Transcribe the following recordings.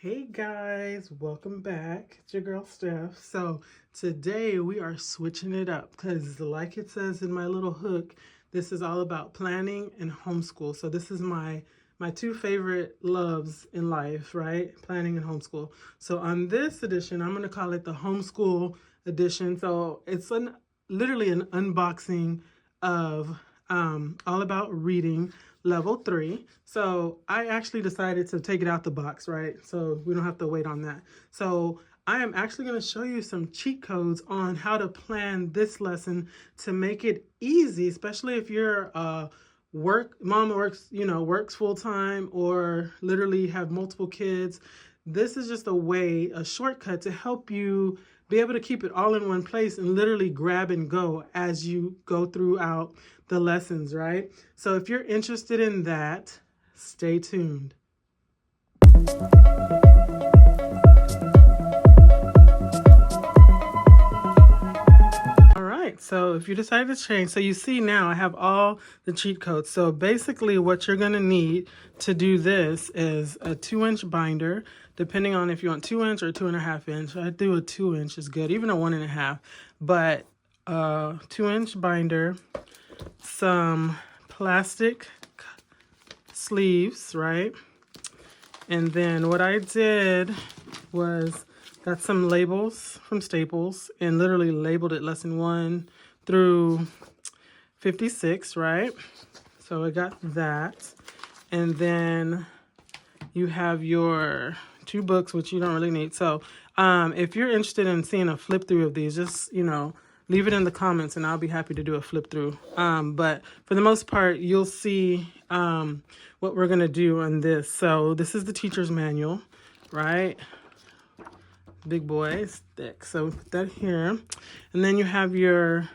Hey guys, welcome back. It's your girl Steph. So today we are switching it up because like it says in my little hook, this is all about planning and homeschool. So this is my two favorite loves in life, right? Planning and homeschool. So on this edition, I'm going to call it the homeschool edition. So it's literally an unboxing of all about reading level 3. So I actually decided to take it out the box, right? So we don't have to wait on that. So I am actually going to show you some cheat codes on how to plan this lesson to make it easy, especially if you're mom works full time or literally have multiple kids. This is just a shortcut to help you be able to keep it all in one place and literally grab and go as you go throughout the lessons, right? So if you're interested in that, stay tuned. All right, so if you decide to change, so you see now I have all the cheat codes. So basically what you're gonna need to do this is a 2-inch binder, depending on if you want 2-inch or 2.5 inch. I do a 2-inch is good, even a 1.5, but 2-inch binder, some plastic sleeves, right? And then what I did was got some labels from Staples and literally labeled it lesson 1 through 56, right? So I got that. And then you have your 2 books, which you don't really need. So if you're interested in seeing a flip through of these, just, leave it in the comments and I'll be happy to do a flip through. But for the most part, you'll see what we're going to do on this. So this is the teacher's manual, right? Big boy, it's thick. So put that here. And then you have your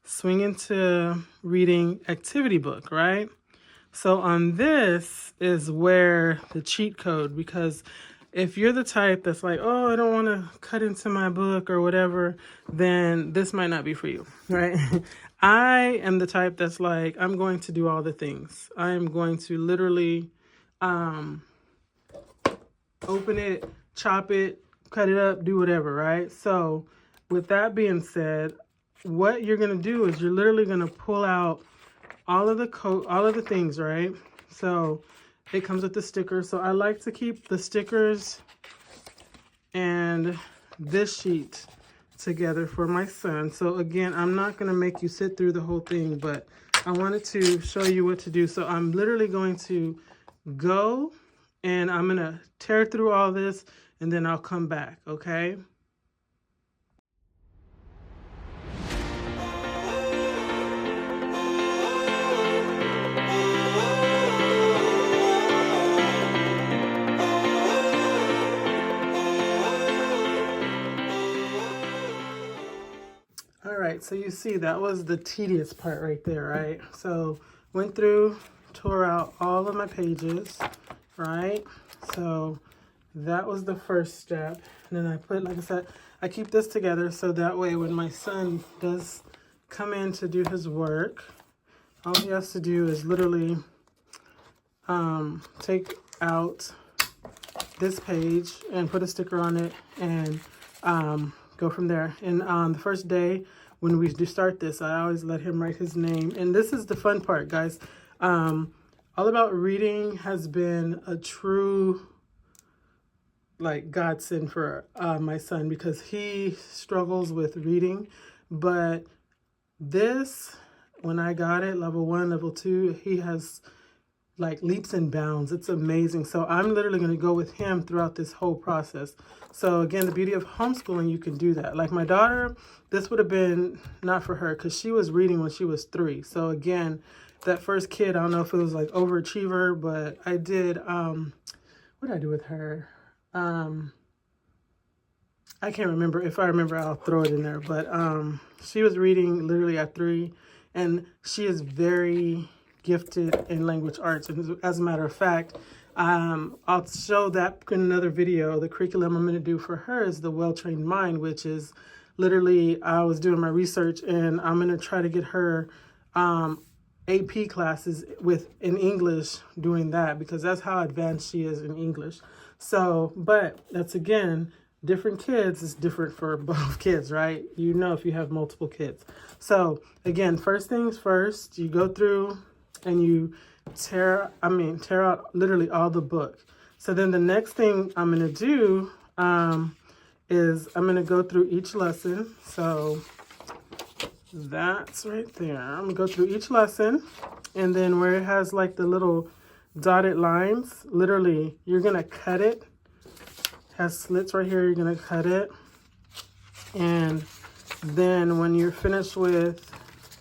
Swing Into Reading activity book, right? So on this is where the cheat code, because if you're the type that's like, oh, I don't want to cut into my book or whatever, then this might not be for you, right? I am the type that's like, I'm going to do all the things. I am going to literally open it, chop it, cut it up, do whatever, right? So with that being said, what you're going to do is you're literally going to pull out all of the things, right? So it comes with the stickers. So I like to keep the stickers and this sheet together for my son. So again, I'm not going to make you sit through the whole thing, but I wanted to show you what to do. So I'm literally going to go and I'm going to tear through all this and then I'll come back, okay? All right, so you see that was the tedious part right there, right? So went through, tore out all of my pages, right? So that was the first step. And then I put, like I said, I keep this together so that way when my son does come in to do his work, all he has to do is literally take out this page and put a sticker on it and go from there. And the first day when we do start this, I always let him write his name. And this is the fun part, guys. All About Reading has been a true godsend for my son because he struggles with reading. But this, when I got it, level 1, level 2, he has leaps and bounds. It's amazing. So I'm literally going to go with him throughout this whole process. So again, the beauty of homeschooling, you can do that. Like my daughter, this would have been not for her because she was reading when she was 3. So again, that first kid, I don't know if it was overachiever, but I did, what did I do with her? I can't remember. If I remember, I'll throw it in there. But she was reading literally at 3, and she is very gifted in language arts. And as a matter of fact, I'll show that in another video. The curriculum I'm going to do for her is the Well-Trained Mind, which is literally, I was doing my research and I'm going to try to get her AP classes in English doing that because that's how advanced she is in English. So, but that's again, different kids is different for both kids, right? You know, if you have multiple kids. So again, first things first, you go through and you tear out literally all the book. So then the next thing I'm going to do is I'm going to go through each lesson. So that's right there. I'm going to go through each lesson, and then where it has like the little dotted lines, literally you're going to cut it. Has slits right here, you're going to cut it. And then when you're finished with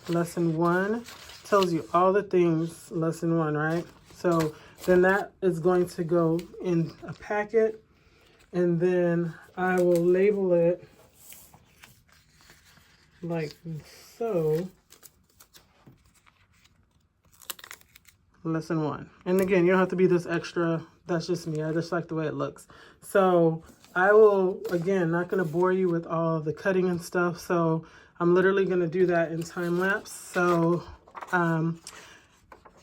lesson 1, tells you all the things, lesson 1, right? So then that is going to go in a packet, and then I will label it like so. Lesson 1. And again, you don't have to be this extra. That's just me. I just like the way it looks. So I will, again, not going to bore you with all the cutting and stuff. So I'm literally going to do that in time lapse. So,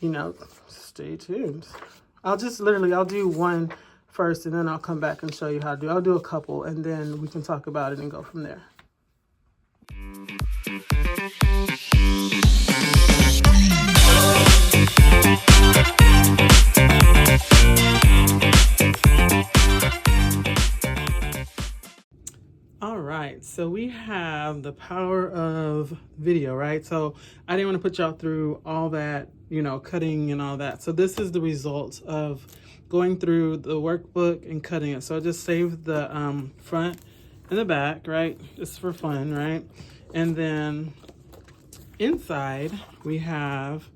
you know, stay tuned. I'll do one first, and then I'll come back and show you how to do. I'll do a couple, and then we can talk about it and go from there. All right, so we have the power of video, right? So I didn't want to put y'all through all that, you know, cutting and all that. So this is the result of going through the workbook and cutting it. So I just saved the front and the back, right? Just for fun, right? And then inside we have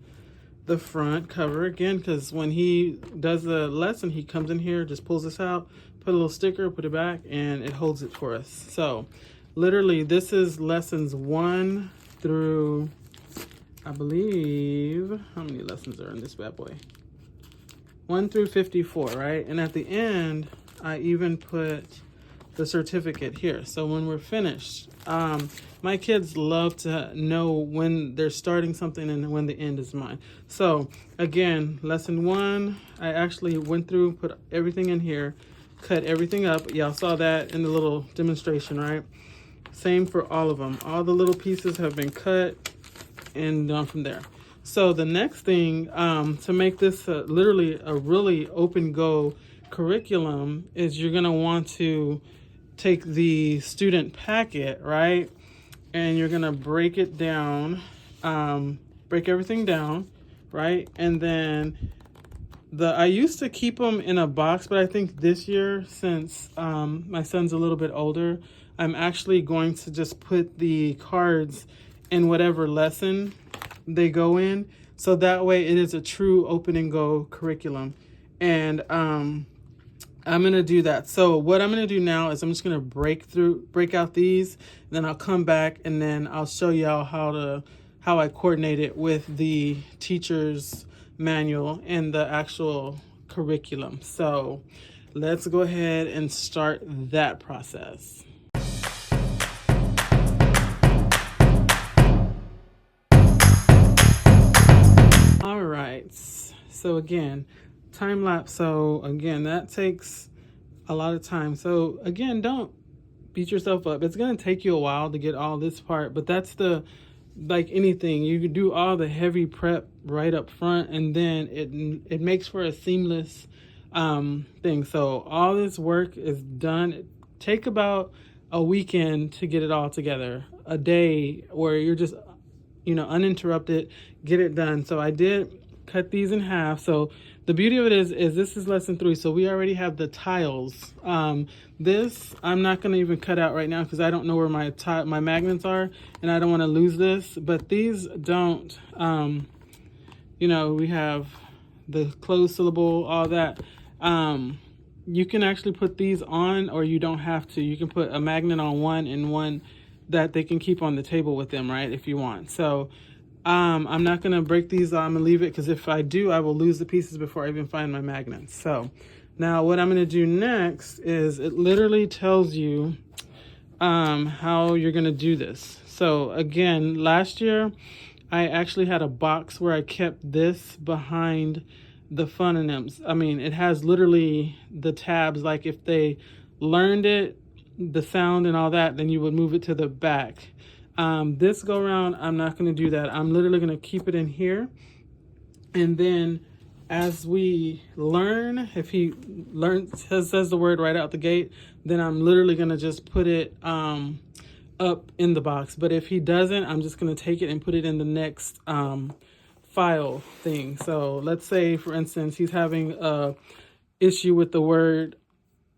the front cover again, because when he does the lesson, he comes in here, just pulls this out, put a little sticker, put it back, and it holds it for us. So literally this is lessons 1 through, I believe, how many lessons are in this bad boy? 1 through 54, right? And at the end, I even put the certificate here. So when we're finished, my kids love to know when they're starting something and when the end is mine. So again, lesson 1, I actually went through, put everything in here, cut everything up. Y'all saw that in the little demonstration, right? Same for all of them. All the little pieces have been cut and done from there. So the next thing, to make this literally a really open go curriculum, is you're gonna want to take the student packet, right? And you're gonna break it down, break everything down, right? And then I used to keep them in a box, but I think this year, since my son's a little bit older, I'm actually going to just put the cards in whatever lesson they go in. So that way it is a true open and go curriculum. And I'm gonna do that. So what I'm gonna do now is I'm just gonna break out these, and then I'll come back and then I'll show y'all how I coordinate it with the teacher's manual and the actual curriculum. So let's go ahead and start that process. All right, so again, time lapse. So again, that takes a lot of time. So again, don't beat yourself up. It's going to take you a while to get all this part, but that's like anything, you can do all the heavy prep right up front, and then it makes for a seamless thing. So all this work is done. Take about a weekend to get it all together, a day where you're just, you know, uninterrupted, get it done. So I did cut these in half. So the beauty of it is this is lesson 3. So we already have the tiles. This I'm not going to even cut out right now because I don't know where my magnets are, and I don't want to lose this. But these don't, you know, we have the closed syllable, all that. You can actually put these on, or you don't have to. You can put a magnet on one and one that they can keep on the table with them, right, if you want. So I'm not going to break these. I'm going to leave it because if I do, I will lose the pieces before I even find my magnets. So now what I'm going to do next is it literally tells you how you're going to do this. So again, last year I actually had a box where I kept this behind the phononyms. I mean, it has literally the tabs. Like if they learned it, the sound and all that, then you would move it to the back. This go around, I'm not going to do that. I'm literally going to keep it in here. And then as we learn, if he says the word right out the gate, then I'm literally going to just put it up in the box. But if he doesn't, I'm just going to take it and put it in the next file thing. So let's say, for instance, he's having a issue with the word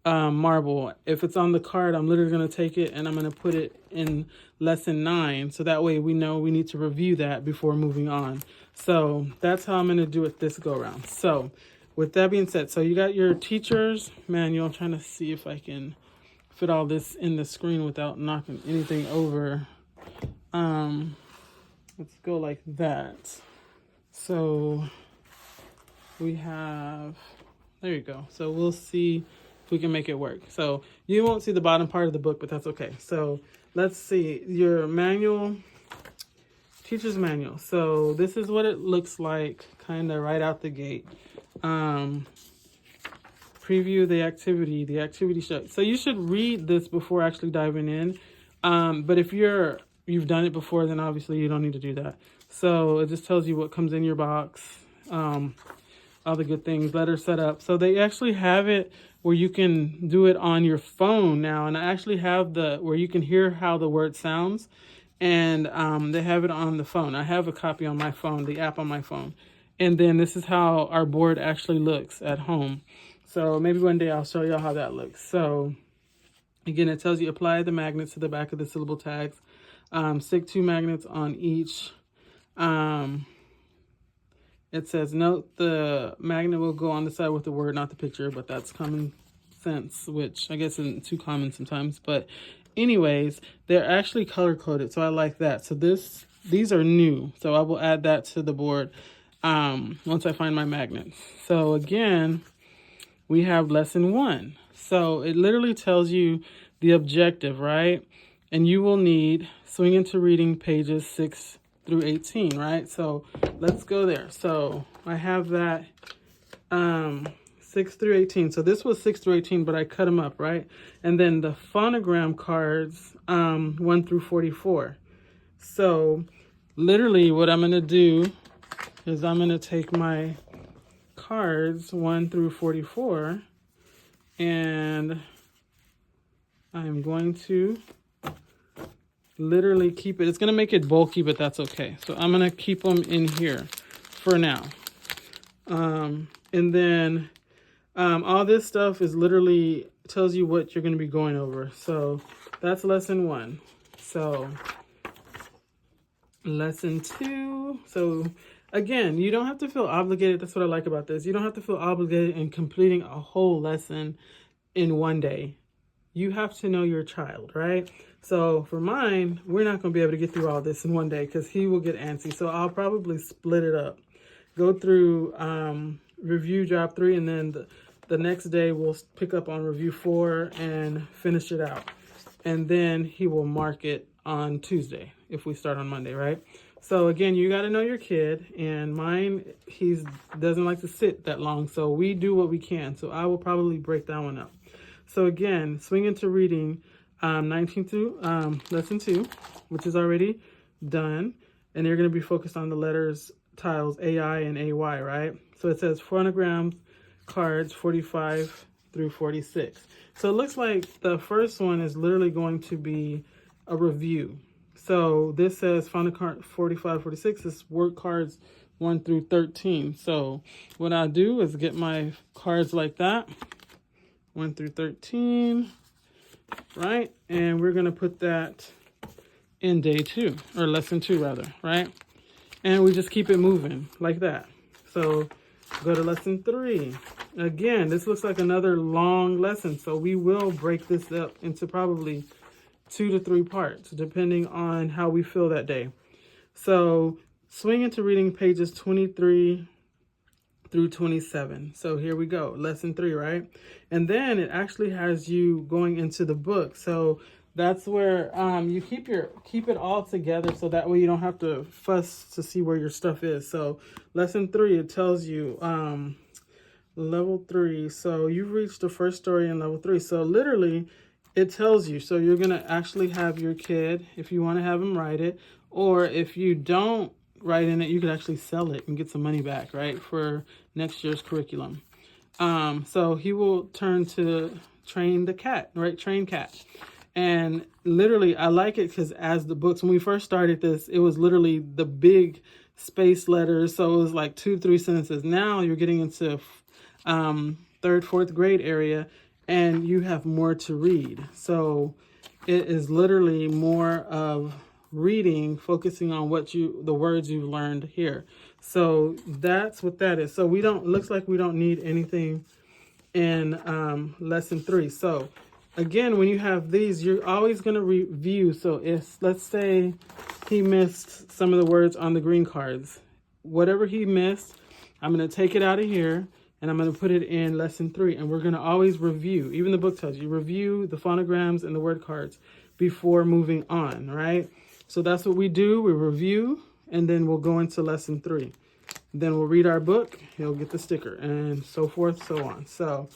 marble. If it's on the card, I'm literally going to take it and I'm going to put it in lesson 9. So that way we know we need to review that before moving on. So that's how I'm going to do it this go around. So with that being said, so you got your teacher's manual. I'm trying to see if I can fit all this in the screen without knocking anything over. Let's go like that. So we have, there you go. So we'll see if we can make it work. So you won't see the bottom part of the book, but that's okay. So let's see your manual, teacher's manual. So this is what it looks like kind of right out the gate. Preview the activity show. So you should read this before actually diving in. But if you've done it before, then obviously you don't need to do that. So it just tells you what comes in your box, all the good things, letter setup. So they actually have it where you can do it on your phone now. And I actually have where you can hear how the word sounds. And they have it on the phone. I have a copy on my phone, the app on my phone. And then this is how our board actually looks at home. So maybe one day I'll show y'all how that looks. So again, it tells you apply the magnets to the back of the syllable tags. Stick 2 magnets on each. It says, note the magnet will go on the side with the word, not the picture, but that's common sense, which I guess isn't too common sometimes. But anyways, they're actually color coded, so I like that. So these are new, so I will add that to the board once I find my magnets. So again, we have lesson 1. So it literally tells you the objective, right? And you will need swing into reading pages 6 through 18, right? So let's go there. So I have that 6 through 18. So this was 6 through 18, but I cut them up, right? And then the phonogram cards 1 through 44. So literally what I'm going to do is I'm going to take my cards 1 through 44 and I'm going to literally keep it. It's going to make it bulky, but that's okay. So I'm going to keep them in here for now. And then all this stuff is literally tells you what you're going to be going over. So that's lesson 1. So lesson 2. So again, you don't have to feel obligated. That's what I like about this. You don't have to feel obligated in completing a whole lesson in one day. You have to know your child, right? So for mine, we're not going to be able to get through all this in one day because he will get antsy. So I'll probably split it up. Go through review job 3, and then the next day we'll pick up on review 4 and finish it out. And then he will mark it on Tuesday if we start on Monday, right? So again, you got to know your kid, and mine, he doesn't like to sit that long. So we do what we can. So I will probably break that one up. So again, swing into reading 19 through lesson 2, which is already done. And you're going to be focused on the letters, tiles, AI and AY, right? So it says phonograms, cards 45 through 46. So it looks like the first one is literally going to be a review. So this says phonocard 45, 46 is work cards 1 through 13. So what I do is get my cards like that, 1 through 13, right? And we're going to put that in day 2, or lesson 2 rather, right? And we just keep it moving like that. So go to lesson 3. Again, this looks like another long lesson. So we will break this up into probably 2 to 3 parts, depending on how we feel that day. So swing into reading pages 23 through 27. So here we go, lesson 3, right? And then it actually has you going into the book. So that's where you keep it all together, so that way you don't have to fuss to see where your stuff is. So lesson 3, it tells you level 3. So you've reached the first story in level 3. So literally it tells you. So you're going to actually have your kid, if you want to have him write it, or if you don't write in it, you could actually sell it and get some money back, right, for next year's curriculum. So he will turn to train the cat, right? Train cat. And literally, I like it because as the books, when we first started this, it was literally the big space letters. So it was like 2-3 sentences. Now you're getting into 3rd, 4th grade area, and you have more to read. So it is literally more of reading, focusing on the words you've learned here. So that's what that is. So looks like we don't need anything in lesson 3. So again, when you have these, you're always going to review. So if, let's say he missed some of the words on the green cards, whatever he missed, I'm going to take it out of here and I'm going to put it in lesson 3. And we're going to always review. Even the book tells you, review the phonograms and the word cards before moving on, right? So that's what we do. We review, and then we'll go into lesson 3. Then we'll read our book, he'll get the sticker, and so forth, so on. So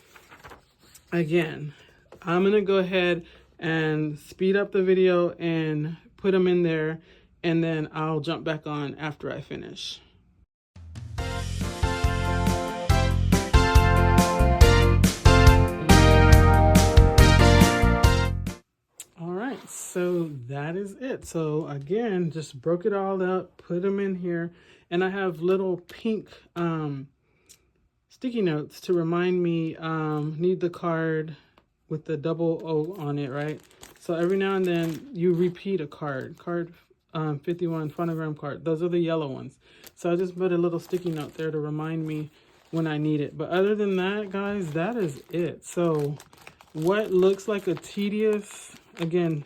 again, I'm going to go ahead and speed up the video and put them in there, and then I'll jump back on after I finish. All right, so that is it. So again, just broke it all up, put them in here, and I have little pink sticky notes to remind me, need the card with the double O on it, right? So every now and then you repeat a card 51 phonogram card. Those are the yellow ones. So I just put a little sticky note there to remind me when I need it. But other than that, guys, that is it. So what looks like a tedious, again,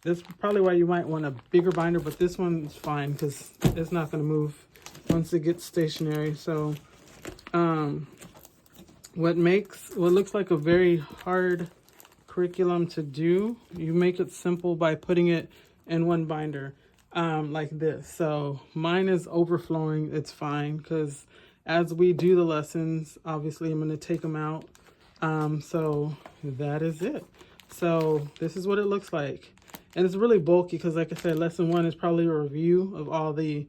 that's probably why you might want a bigger binder, but this one's fine because it's not going to move once it gets stationary. So what looks like a very hard curriculum to do, you make it simple by putting it in one binder like this. So mine is overflowing. It's fine because as we do the lessons, obviously I'm going to take them out. So that is it. So this is what it looks like. And it's really bulky because, like I said, lesson 1 is probably a review of all the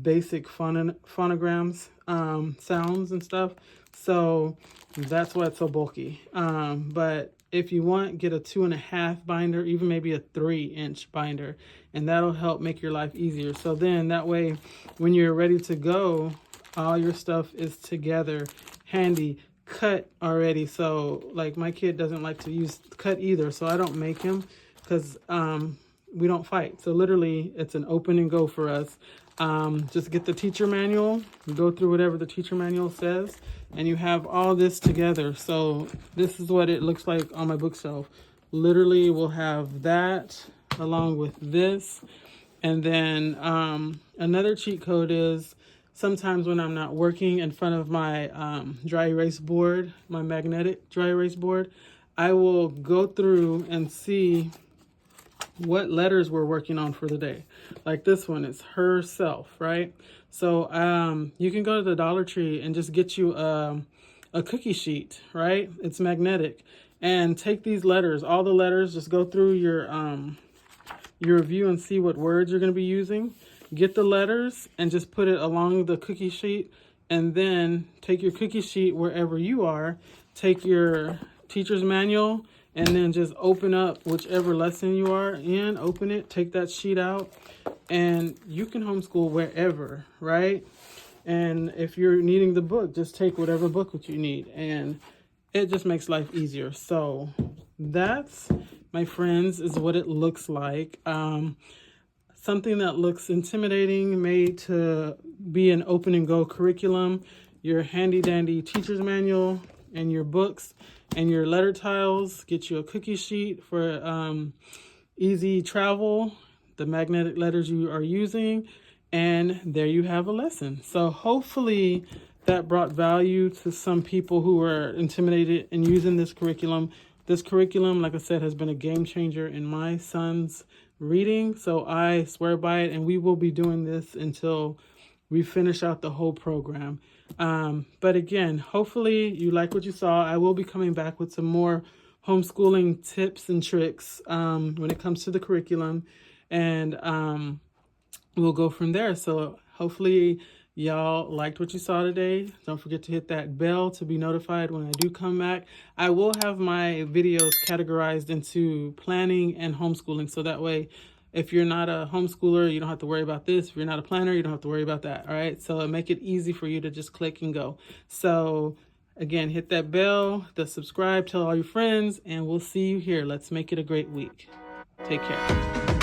basic phonograms, sounds and stuff. So that's why it's so bulky. But if you want, get a 2.5 binder, even maybe a 3-inch binder, and that'll help make your life easier. So then that way, when you're ready to go, all your stuff is together, handy, cut already. So like my kid doesn't like to use cut either, so I don't make him because we don't fight. So literally it's an open and go for us. Just get the teacher manual, go through whatever the teacher manual says, and you have all this together. So this is what it looks like on my bookshelf. Literally we'll have that along with this. And then another cheat code is sometimes when I'm not working in front of my dry erase board, my magnetic dry erase board, I will go through and see what letters we're working on for the day. Like this one is herself, right? So you can go to the Dollar Tree and just get you a cookie sheet, right? It's magnetic. And take these letters, all the letters, just go through your review and see what words you're going to be using. Get the letters and just put it along the cookie sheet, and then take your cookie sheet wherever you are, take your teacher's manual, and then just open up whichever lesson you are in, open it, take that sheet out, and you can homeschool wherever, right? And if you're needing the book, just take whatever book that you need, and it just makes life easier. So that's, my friends, is what it looks like. Something that looks intimidating, made to be an open and go curriculum, your handy dandy teacher's manual and your books and your letter tiles. Get you a cookie sheet for easy travel, the magnetic letters you are using, and there you have a lesson. So hopefully that brought value to some people who were intimidated in using this curriculum. This curriculum, like I said, has been a game changer in my son's reading, so I swear by it, and we will be doing this until we finish out the whole program. But again, hopefully you like what you saw. I will be coming back with some more homeschooling tips and tricks when it comes to the curriculum, and we'll go from there. So hopefully y'all liked what you saw today. Don't forget to hit that bell to be notified when I do come back. I will have my videos categorized into planning and homeschooling, so that way if you're not a homeschooler, you don't have to worry about this. If you're not a planner, you don't have to worry about that. All right, so it'll make it easy for you to just click and go. So again, hit that bell, the subscribe, tell all your friends, and we'll see you here. Let's make it a great week. Take care.